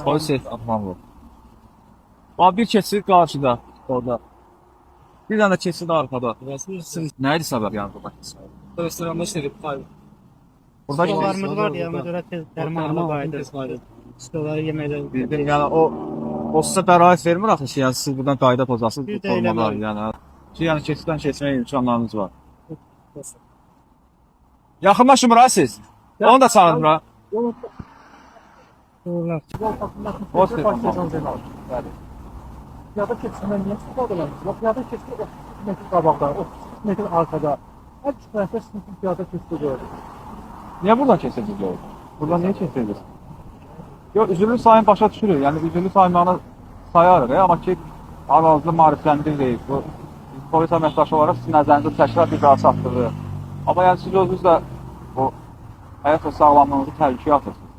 Polis atmam var. Abi bir keçid qarşıda, orada. Bir dənə də keçid arkada. Nə idi səbəb yəni burada? Restoranda şey payı. Burada Stolarımız var ya, müdürət dərmanına qayıdır. Stoları yeməklər. bildim yəni o sizə bəraət vermir axı ki, yəni siz buradan qayda pozasınız bu Bir də formalar eləmir. yəni. Ki yəni keçiddən keçməyə imkanlarınız var. Yaxınlaşın bura siz. Onu da çağırın bura. Doğrular. O siz. Piyada keçidindən niyə istifadə edirsiniz? Yox, piyada keçidi 30 metr qabaqda, 30 metr arkada. Hər iki tərəfdə sizin piyada keçidi görürük. Niyə buradan keçirsiniz yolu? Buradan niyə keçirsiniz? Yox, üzürlü sayın başa düşürük. Yəni üzürlü saymanı sayarıq, amma ki arazlı maarifləndiririk. Bu polis əməkdaşı olaraq sizin nəzərinizə təkrar bir daha çatdırırıq. Amma yəni siz özünüz də o həyat və sağlamlığınızı təhlükəyə atırsınız.